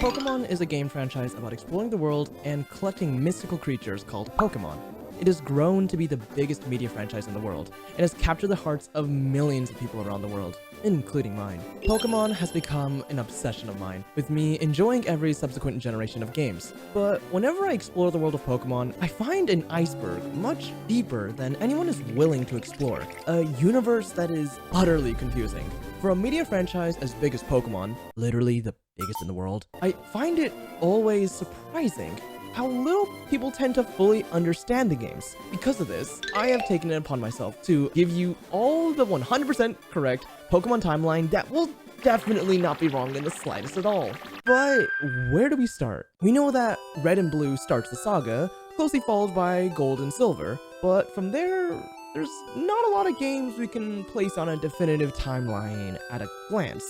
Pokémon is a game franchise about exploring the world and collecting mystical creatures called Pokémon. It has grown to be the biggest media franchise in the world, and has captured the hearts of millions of people around the world, including mine. Pokémon has become an obsession of mine, with me enjoying every subsequent generation of games. But whenever I explore the world of Pokémon, I find an iceberg much deeper than anyone is willing to explore. A universe that is utterly confusing. For a media franchise as big as Pokémon, literally the biggest in the world, I find it always surprising how little people tend to fully understand the games. Because of this, I have taken it upon myself to give you all the 100% correct Pokemon timeline that will definitely not be wrong in the slightest at all. But where do we start? We know that Red and Blue starts the saga, closely followed by Gold and Silver, but from there's not a lot of games we can place on a definitive timeline at a glance.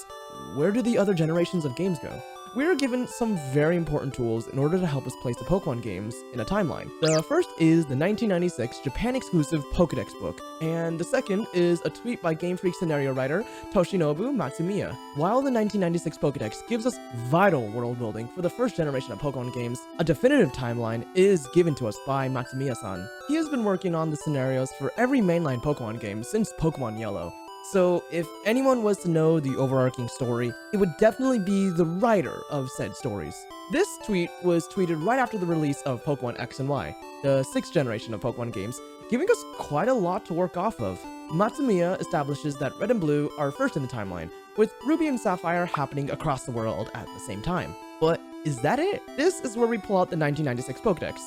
Where do the other generations of games go? We are given some very important tools in order to help us place the Pokemon games in a timeline. The first is the 1996 Japan-exclusive Pokédex book, and the second is a tweet by Game Freak scenario writer Toshinobu Matsumiya. While the 1996 Pokédex gives us vital world building for the first generation of Pokemon games, a definitive timeline is given to us by Matsumiya-san. He has been working on the scenarios for every mainline Pokemon game since Pokemon Yellow. So if anyone was to know the overarching story, it would definitely be the writer of said stories. This tweet was tweeted right after the release of Pokemon X and Y, the 6th generation of Pokemon games, giving us quite a lot to work off of. Matsumiya establishes that Red and Blue are first in the timeline, with Ruby and Sapphire happening across the world at the same time. But is that it? This is where we pull out the 1996 Pokédex.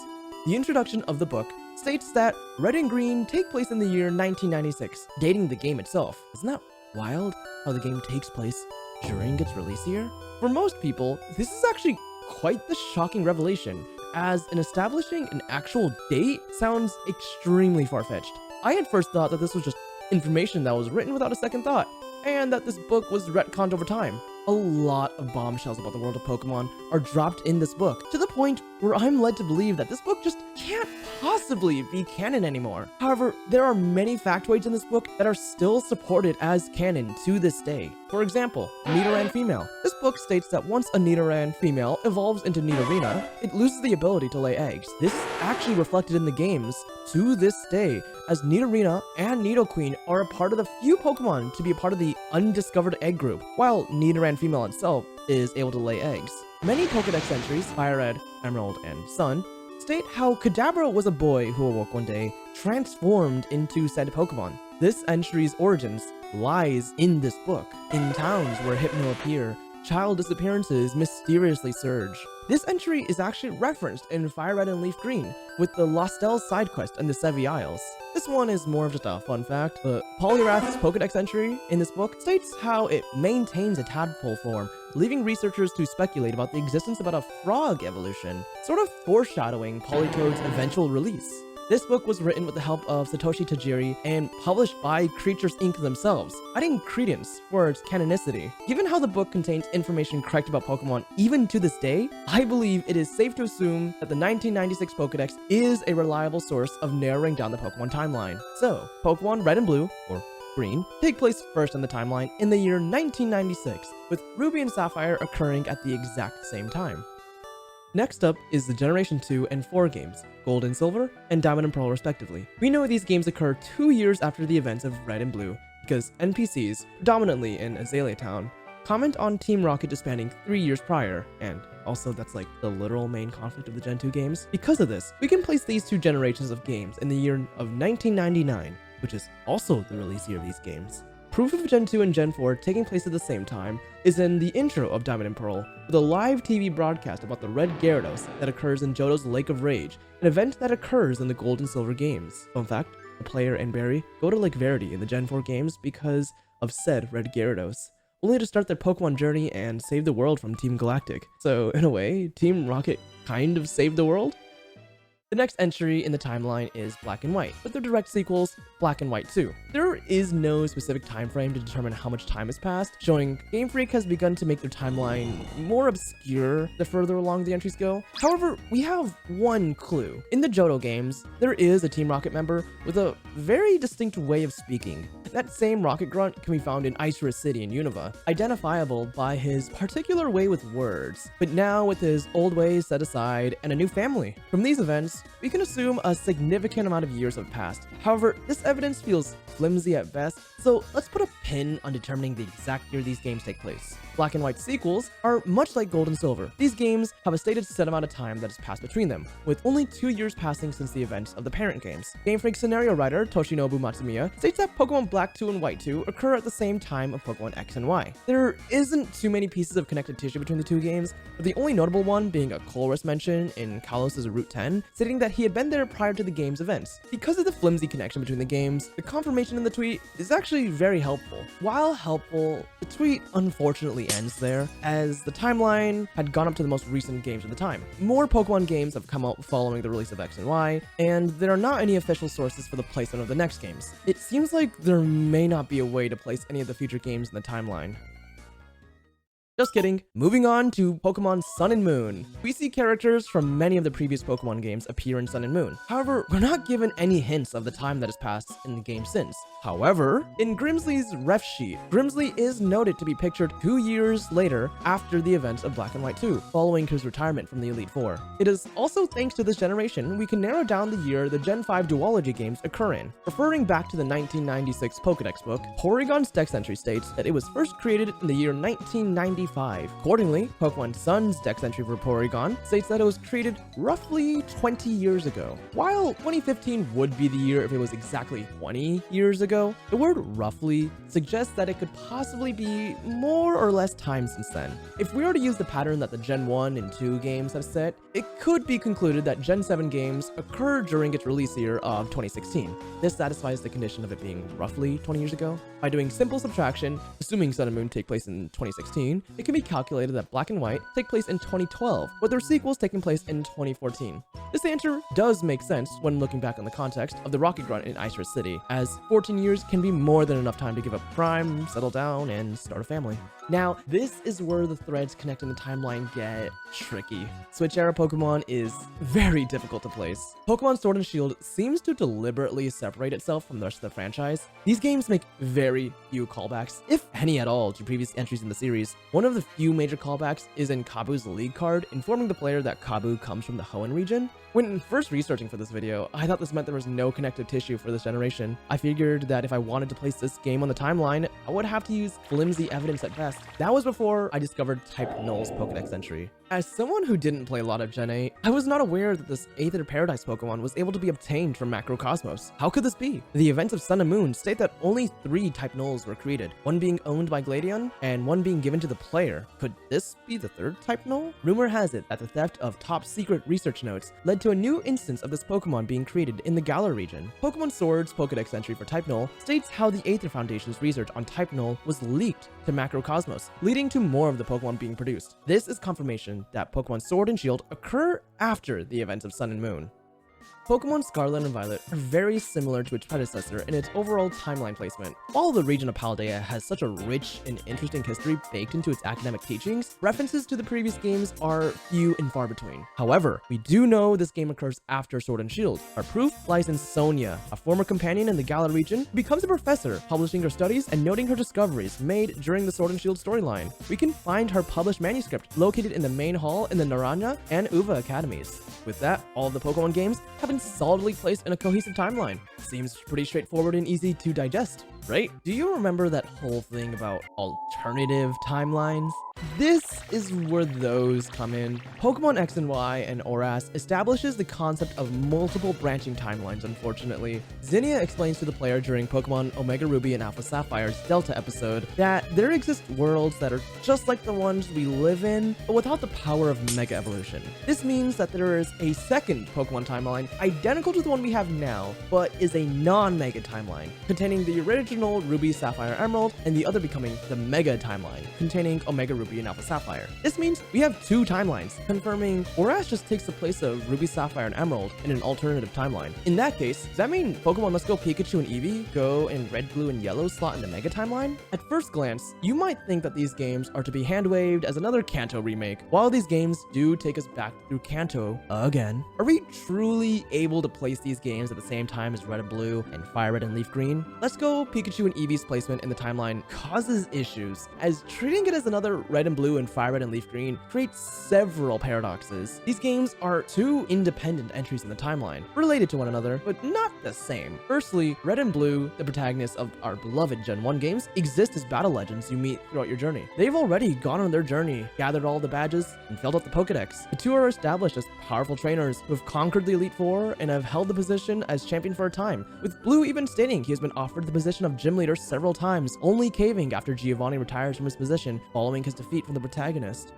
The introduction of the book states that Red and Green take place in the year 1996, dating the game itself. Isn't that wild how the game takes place during its release year? For most people, this is actually quite the shocking revelation, as in establishing an actual date sounds extremely far-fetched. I had first thought that this was just information that was written without a second thought, and that this book was retconned over time. A lot of bombshells about the world of Pokemon are dropped in this book, to the point where I'm led to believe that this book just can't possibly be canon anymore. However, there are many factoids in this book that are still supported as canon to this day. For example, Nidoran female. This book states that once a Nidoran female evolves into Nidorina, it loses the ability to lay eggs. This is actually reflected in the games to this day, as Nidorina and Nidoqueen are a part of the few Pokemon to be a part of the undiscovered egg group, while Nidoran female itself is able to lay eggs. Many Pokédex entries, Fire Red, Emerald, and Sun, state how Kadabra was a boy who awoke one day, transformed into said Pokemon. This entry's origins lies in this book. In towns where Hypno appear, child disappearances mysteriously surge. This entry is actually referenced in Fire Red and Leaf Green, with the Lostel side quest and the Sevi Isles. This one is more of just a fun fact, but Poliwrath's Pokédex entry in this book states how it maintains a tadpole form, leaving researchers to speculate about the existence about a frog evolution, sort of foreshadowing Politoed's eventual release. This book was written with the help of Satoshi Tajiri and published by Creatures Inc. themselves, adding credence for its canonicity. Given how the book contains information correct about Pokemon even to this day, I believe it is safe to assume that the 1996 Pokédex is a reliable source of narrowing down the Pokemon timeline. So, Pokemon Red and Blue, or Green, take place first in the timeline in the year 1996, with Ruby and Sapphire occurring at the exact same time. Next up is the Generation 2 and 4 games, Gold and Silver, and Diamond and Pearl respectively. We know these games occur 2 years after the events of Red and Blue, because NPCs, predominantly in Azalea Town, comment on Team Rocket disbanding 3 years prior, and also that's like the literal main conflict of the Gen 2 games. Because of this, we can place these two generations of games in the year of 1999, which is also the release year of these games. Proof of Gen 2 and Gen 4 taking place at the same time is in the intro of Diamond and Pearl, with a live TV broadcast about the Red Gyarados that occurs in Johto's Lake of Rage, an event that occurs in the Gold and Silver games. Fun fact, the player and Barry go to Lake Verity in the Gen 4 games because of said Red Gyarados, only to start their Pokemon journey and save the world from Team Galactic. So in a way, Team Rocket kind of saved the world? The next entry in the timeline is Black and White, with their direct sequels, Black and White 2. There is no specific time frame to determine how much time has passed, showing Game Freak has begun to make their timeline more obscure the further along the entries go. However, we have one clue. In the Johto games, there is a Team Rocket member with a very distinct way of speaking. That same rocket grunt can be found in Arceus City in Unova, identifiable by his particular way with words, but now with his old ways set aside and a new family. From these events, we can assume a significant amount of years have passed. However, this evidence feels flimsy at best, so let's put a pin on determining the exact year these games take place. Black and White sequels are much like Gold and Silver. These games have a stated set amount of time that has passed between them, with only 2 years passing since the events of the parent games. Game Freak scenario writer Toshinobu Matsumiya states that Pokemon Black 2 and White 2 occur at the same time of Pokemon X and Y. There isn't too many pieces of connective tissue between the two games, with the only notable one being a Colress mention in Kalos' Route 10, stating that he had been there prior to the game's events. Because of the flimsy connection between the games, the confirmation in the tweet is actually very helpful. While helpful, the tweet unfortunately ends there, as the timeline had gone up to the most recent games of the time. More Pokemon games have come out following the release of X and Y, and there are not any official sources for the placement of the next games. It seems like there may not be a way to place any of the future games in the timeline. Just kidding. Moving on to Pokemon Sun and Moon. We see characters from many of the previous Pokemon games appear in Sun and Moon. However, we're not given any hints of the time that has passed in the game since. However, in Grimsley's ref sheet, Grimsley is noted to be pictured 2 years later after the events of Black and White 2, following his retirement from the Elite Four. It is also thanks to this generation we can narrow down the year the Gen 5 duology games occur in. Referring back to the 1996 Pokédex book, Porygon's Dex entry states that it was first created in the year 1995. Accordingly, Pokemon Sun's Dex entry for Porygon states that it was created roughly 20 years ago. While 2015 would be the year if it was exactly 20 years ago, the word roughly suggests that it could possibly be more or less time since then. If we were to use the pattern that the Gen 1 and 2 games have set, it could be concluded that Gen 7 games occurred during its release year of 2016. This satisfies the condition of it being roughly 20 years ago. By doing simple subtraction, assuming Sun and Moon take place in 2016, it can be calculated that Black and White take place in 2012, with their sequels taking place in 2014. This answer does make sense when looking back on the context of the Rocket Grunt in Arceus City, as 14 years can be more than enough time to give up Prime, settle down, and start a family. Now, this is where the threads connecting the timeline get tricky. Switch era Pokemon is very difficult to place. Pokemon Sword and Shield seems to deliberately separate itself from the rest of the franchise. These games make very few callbacks, if any at all, to previous entries in the series. One of the few major callbacks is in Kabu's league card, informing the player that Kabu comes from the Hoenn region. When first researching for this video, I thought this meant there was no connective tissue for this generation. I figured that if I wanted to place this game on the timeline, I would have to use flimsy evidence at best. That was before I discovered Type Null's Pokédex entry. As someone who didn't play a lot of Gen 8, I was not aware that this Aether Paradise Pokemon was able to be obtained from Macrocosmos. How could this be? The events of Sun and Moon state that only 3 Type Nulls were created, one being owned by Gladion, and one being given to the player. Could this be the 3rd Type Null? Rumor has it that the theft of top secret research notes led to a new instance of this Pokemon being created in the Galar region. Pokemon Sword's Pokédex entry for Type Null states how the Aether Foundation's research on Type Null was leaked to Macrocosmos, leading to more of the Pokemon being produced. This is confirmation that Pokemon Sword and Shield occur after the events of Sun and Moon. Pokemon Scarlet and Violet are very similar to its predecessor in its overall timeline placement. While the region of Paldea has such a rich and interesting history baked into its academic teachings, references to the previous games are few and far between. However, we do know this game occurs after Sword and Shield. Our proof lies in Sonia, a former companion in the Galar region who becomes a professor, publishing her studies and noting her discoveries made during the Sword and Shield storyline. We can find her published manuscript located in the main hall in the Naranja and Uva academies. With that, all of the Pokemon games have been solidly placed in a cohesive timeline. Seems pretty straightforward and easy to digest, right? Do you remember that whole thing about alternative timelines? This is where those come in. Pokemon X and Y and ORAS establishes the concept of multiple branching timelines, unfortunately. Zinnia explains to the player during Pokemon Omega Ruby and Alpha Sapphire's Delta episode that there exist worlds that are just like the ones we live in, but without the power of Mega Evolution. This means that there is a second Pokemon timeline identical to the one we have now, but is a non-Mega timeline, containing the original original Ruby, Sapphire, Emerald, and the other becoming the Mega timeline, containing Omega Ruby and Alpha Sapphire. This means we have two timelines, confirming Oras just takes the place of Ruby, Sapphire, and Emerald in an alternative timeline. In that case, does that mean Pokemon Let's Go Pikachu and Eevee go in red, blue, and yellow slot in the Mega timeline? At first glance, you might think that these games are to be hand-waved as another Kanto remake. While these games do take us back through Kanto again, are we truly able to place these games at the same time as Red and Blue and Fire Red and Leaf Green? Let's Go Pikachu and Eevee's placement in the timeline causes issues, as treating it as another Red and Blue and Fire Red and Leaf Green creates several paradoxes. These games are two independent entries in the timeline, related to one another, but not the same. Firstly, Red and Blue, the protagonists of our beloved Gen 1 games, exist as battle legends you meet throughout your journey. They've already gone on their journey, gathered all the badges, and filled out the Pokédex. The two are established as powerful trainers who have conquered the Elite Four and have held the position as champion for a time, with Blue even stating he has been offered the position of gym leader several times, only caving after Giovanni retires from his position following his defeat from the protagonist.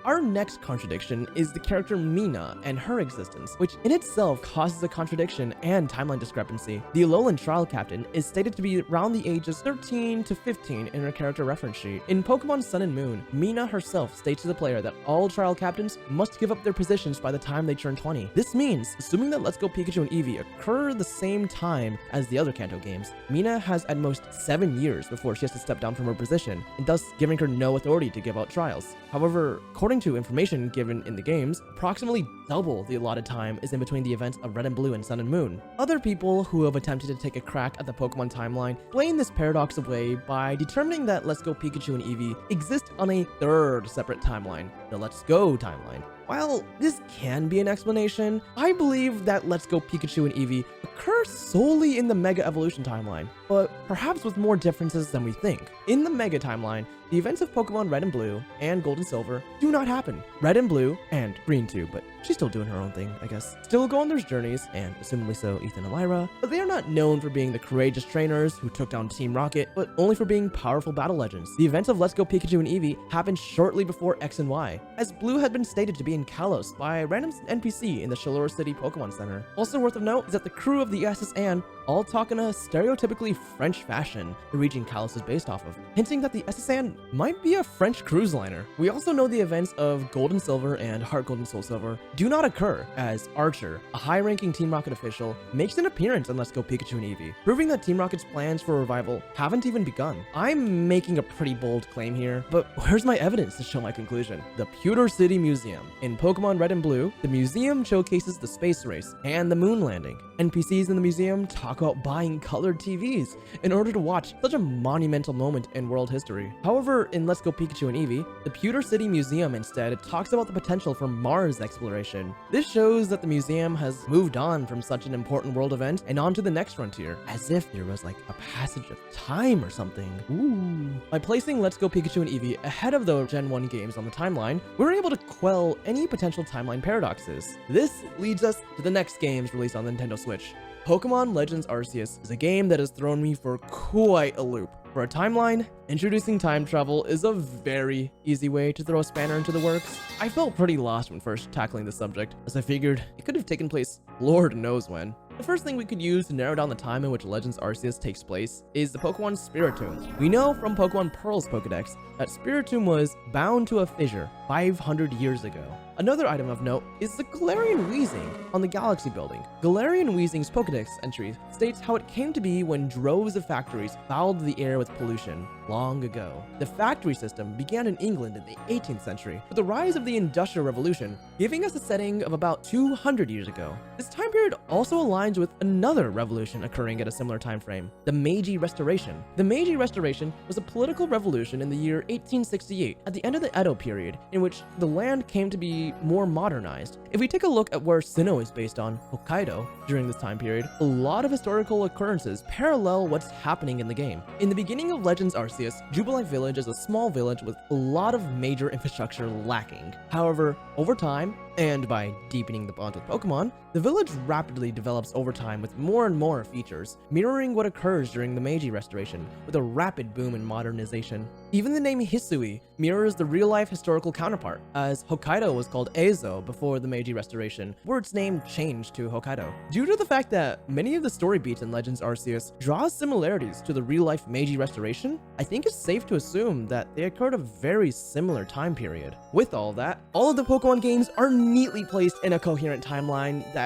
Our next contradiction is the character Mina and her existence, which in itself causes a contradiction and timeline discrepancy. The Alolan trial captain is stated to be around the ages 13 to 15 in her character reference sheet. In Pokemon Sun and Moon, Mina herself states to the player that all trial captains must give up their positions by the time they turn 20. This means, assuming that Let's Go Pikachu and Eevee occur the same time as the other Kanto games, Mina has at most 7 years before she has to step down from her position, and thus giving her no authority to give out trials. However, according to information given in the games, approximately double the allotted time is in between the events of Red and Blue and Sun and Moon. Other people who have attempted to take a crack at the Pokemon timeline explain this paradox away by determining that Let's Go Pikachu and Eevee exist on a third separate timeline, the Let's Go timeline. While this can be an explanation, I believe that Let's Go Pikachu and Eevee occur solely in the Mega Evolution timeline, but perhaps with more differences than we think. In the Mega timeline, the events of Pokemon Red and Blue and Gold and Silver do not happen. Red and Blue, and Green too, but she's still doing her own thing, I guess, still go on their journeys, and assumably so Ethan and Lyra, but they are not known for being the courageous trainers who took down Team Rocket, but only for being powerful battle legends. The events of Let's Go Pikachu and Eevee happened shortly before X and Y, as Blue had been stated to be in Kalos by a random NPC in the Shalora City Pokemon Center. Also worth of note is that the crew of the SS Anne all talk in a stereotypically French fashion the region Kalos is based off of, hinting that the SS Anne might be a French cruise liner. We also know the events of Gold and Silver and Heart Gold and Soul Silver do not occur, as Archer, a high-ranking Team Rocket official, makes an appearance in Let's Go Pikachu and Eevee, proving that Team Rocket's plans for revival haven't even begun. I'm making a pretty bold claim here, but where's my evidence to show my conclusion? The Pewter City Museum. In Pokemon Red and Blue, the museum showcases the space race and the moon landing. NPCs in the museum talk about buying colored TVs in order to watch such a monumental moment in world history. However, in Let's Go Pikachu and Eevee, the Pewter City Museum instead talks about the potential for Mars exploration. This shows that the museum has moved on from such an important world event and on to the next frontier, as if there was like a passage of time or something. Ooh. By placing Let's Go Pikachu and Eevee ahead of the Gen 1 games on the timeline, we were able to quell any potential timeline paradoxes. This leads us to the next games released on the Nintendo Switch. Pokemon Legends Arceus is a game that has thrown me for quite a loop. For a timeline, introducing time travel is a very easy way to throw a spanner into the works. I felt pretty lost when first tackling the subject, as I figured it could have taken place Lord knows when. The first thing we could use to narrow down the time in which Legends Arceus takes place is the Pokemon Spiritomb. We know from Pokemon Pearl's Pokédex that Spiritomb was bound to a fissure 500 years ago. Another item of note is the Galarian Weezing on the Galaxy Building. Galarian Weezing's Pokédex entry states how it came to be when droves of factories fouled the air with pollution long ago. The factory system began in England in the 18th century, with the rise of the Industrial Revolution, giving us a setting of about 200 years ago. This time period also aligns with another revolution occurring at a similar time frame, the Meiji Restoration. The Meiji Restoration was a political revolution in the year 1868, at the end of the Edo period, in which the land came to be more modernized. If we take a look at where Sinnoh is based on, Hokkaido, during this time period, a lot of historical occurrences parallel what's happening in the game. In the beginning of Legends Arceus, Jubilee Village is a small village with a lot of major infrastructure lacking. However, over time, and by deepening the bond with Pokemon, The village rapidly develops over time with more and more features, mirroring what occurs during the Meiji Restoration, with a rapid boom in modernization. Even the name Hisui mirrors the real-life historical counterpart, as Hokkaido was called Eizo before the Meiji Restoration, where its name changed to Hokkaido. Due to the fact that many of the story beats in Legends Arceus draw similarities to the real-life Meiji Restoration, I think it's safe to assume that they occurred a very similar time period. With all that, all of the Pokemon games are neatly placed in a coherent timeline that,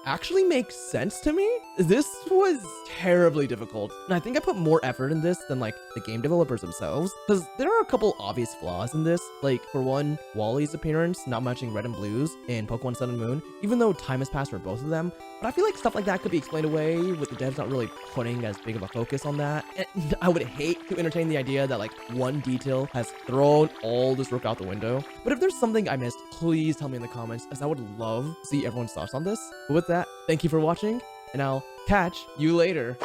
actually makes sense to me. This was terribly difficult, and I think I put more effort in this than, the game developers themselves, because there are a couple obvious flaws in this. For one, Wally's appearance not matching Red and Blue's in Pokemon Sun and Moon, even though time has passed for both of them. But I feel like stuff like that could be explained away with the devs not really putting as big of a focus on that. And I would hate to entertain the idea that one detail has thrown all this work out the window. But if there's something I missed, please tell me in the comments, as I would love to see everyone's thoughts on this. But with that, thank you for watching, and I'll catch you later.